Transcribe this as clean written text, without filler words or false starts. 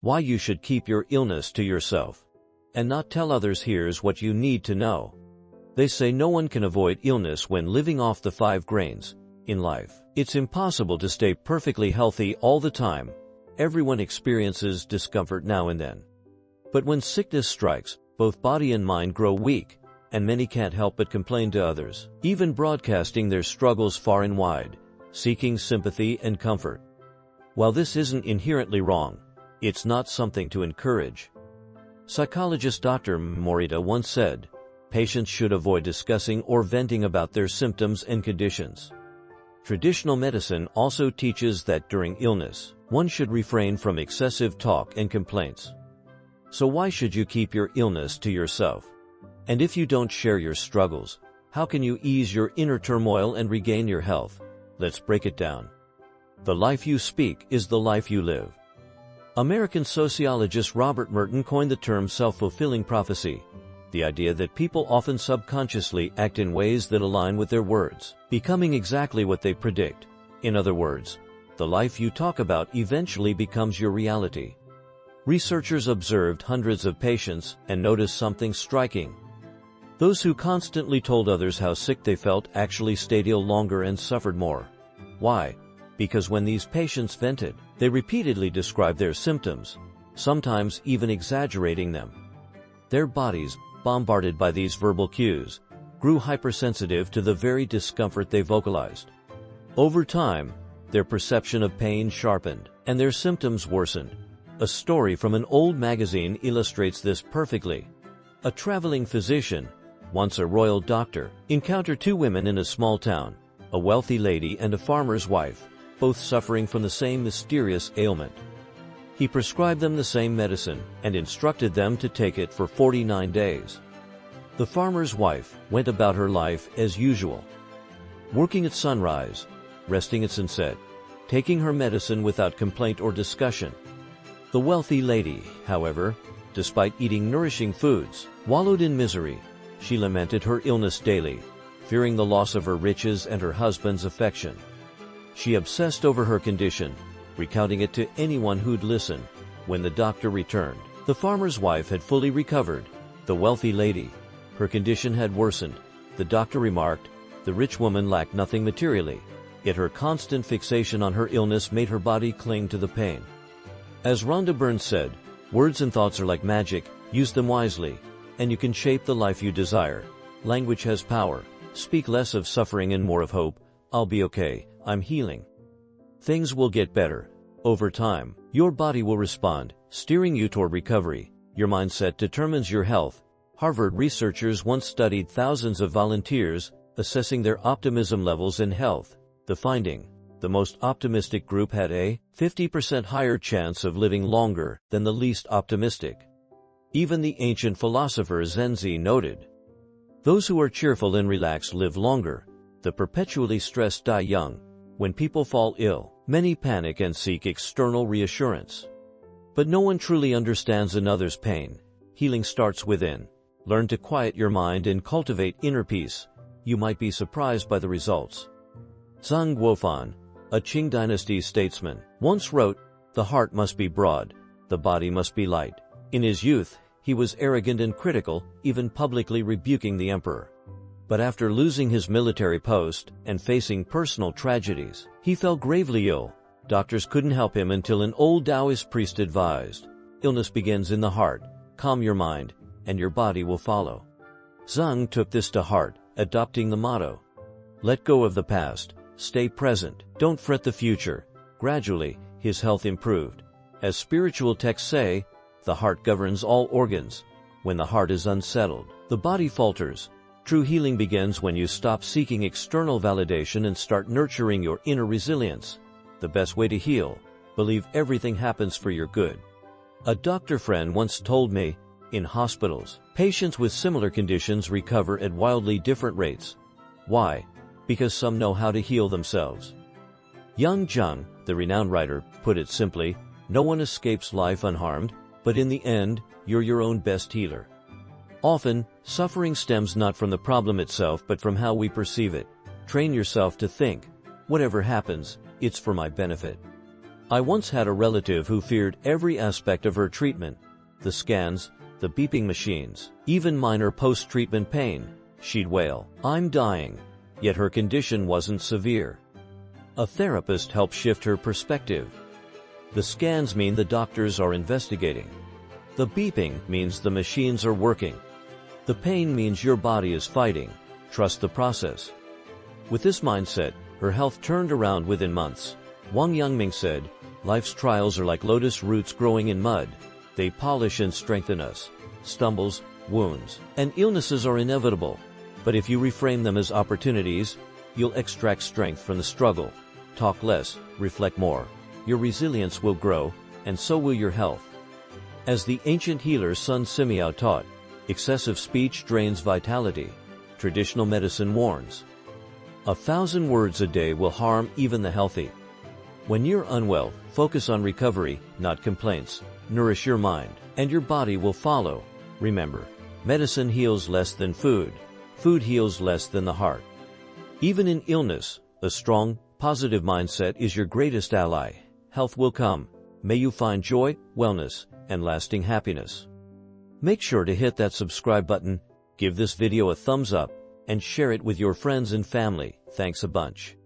Why you should keep your illness to yourself and not tell others. Here's what you need to know. They say no one can avoid illness when living off the 5 grains in life. It's impossible to stay perfectly healthy all the time. Everyone experiences discomfort now and then. But when sickness strikes, both body and mind grow weak, and many can't help but complain to others, even broadcasting their struggles far and wide, seeking sympathy and comfort. While this isn't inherently wrong, it's not something to encourage. Psychologist Dr. Morita once said, patients should avoid discussing or venting about their symptoms and conditions. Traditional medicine also teaches that during illness, one should refrain from excessive talk and complaints. So why should you keep your illness to yourself? And if you don't share your struggles, how can you ease your inner turmoil and regain your health? Let's break it down. The life you speak is the life you live. American sociologist Robert Merton coined the term self-fulfilling prophecy, the idea that people often subconsciously act in ways that align with their words, becoming exactly what they predict. In other words, the life you talk about eventually becomes your reality. Researchers observed hundreds of patients and noticed something striking. Those who constantly told others how sick they felt actually stayed ill longer and suffered more. Why? Because when these patients vented, they repeatedly described their symptoms, sometimes even exaggerating them. Their bodies, bombarded by these verbal cues, grew hypersensitive to the very discomfort they vocalized. Over time, their perception of pain sharpened, and their symptoms worsened. A story from an old magazine illustrates this perfectly. A traveling physician, once a royal doctor, encountered 2 women in a small town, a wealthy lady and a farmer's wife, both suffering from the same mysterious ailment. He prescribed them the same medicine and instructed them to take it for 49 days. The farmer's wife went about her life as usual, working at sunrise, resting at sunset, taking her medicine without complaint or discussion. The wealthy lady, however, despite eating nourishing foods, wallowed in misery. She lamented her illness daily, fearing the loss of her riches and her husband's affection. She obsessed over her condition, recounting it to anyone who'd listen. When the doctor returned, the farmer's wife had fully recovered. The wealthy lady, her condition had worsened. The doctor remarked, the rich woman lacked nothing materially, yet her constant fixation on her illness made her body cling to the pain. As Rhonda Byrne said, words and thoughts are like magic, use them wisely, and you can shape the life you desire. Language has power. Speak less of suffering and more of hope. I'll be okay, I'm healing. Things will get better. Over time, your body will respond, steering you toward recovery. Your mindset determines your health. Harvard researchers once studied thousands of volunteers, assessing their optimism levels and health. The finding: the most optimistic group had a 50% higher chance of living longer than the least optimistic. Even the ancient philosopher Zhenzi noted, those who are cheerful and relaxed live longer. The perpetually stressed die young. When people fall ill, many panic and seek external reassurance. But no one truly understands another's pain. Healing starts within. Learn to quiet your mind and cultivate inner peace. You might be surprised by the results. Zhang Guofan, a Qing dynasty statesman, once wrote, the heart must be broad, the body must be light. In his youth, he was arrogant and critical, even publicly rebuking the emperor. But after losing his military post and facing personal tragedies, he fell gravely ill. Doctors couldn't help him until an old Taoist priest advised, illness begins in the heart, calm your mind, and your body will follow. Zhang took this to heart, adopting the motto, let go of the past, stay present, don't fret the future. Gradually, his health improved. As spiritual texts say, the heart governs all organs. When the heart is unsettled, the body falters. True healing begins when you stop seeking external validation and start nurturing your inner resilience. The best way to heal: believe everything happens for your good. A doctor friend once told me, in hospitals, patients with similar conditions recover at wildly different rates. Why? Because some know how to heal themselves. Yang Zheng, the renowned writer, put it simply, no one escapes life unharmed, but in the end, you're your own best healer. Often, suffering stems not from the problem itself but from how we perceive it. Train yourself to think, whatever happens, it's for my benefit. I once had a relative who feared every aspect of her treatment: the scans, the beeping machines, even minor post-treatment pain. She'd wail, "I'm dying," yet her condition wasn't severe. A therapist helped shift her perspective. The scans mean the doctors are investigating. The beeping means the machines are working. The pain means your body is fighting. Trust the process. With this mindset, her health turned around within months. Wang Yangming said, "Life's trials are like lotus roots growing in mud. They polish and strengthen us. Stumbles, wounds, and illnesses are inevitable. But if you reframe them as opportunities, you'll extract strength from the struggle. Talk less, reflect more. Your resilience will grow, and so will your health." As the ancient healer Sun Simiao taught, excessive speech drains vitality. Traditional medicine warns, 1,000 words a day will harm even the healthy. When you're unwell, focus on recovery, not complaints. Nourish your mind, and your body will follow. Remember, medicine heals less than food. Food heals less than the heart. Even in illness, a strong, positive mindset is your greatest ally. Health will come. May you find joy, wellness, and lasting happiness. Make sure to hit that subscribe button, give this video a thumbs up, and share it with your friends and family. Thanks a bunch.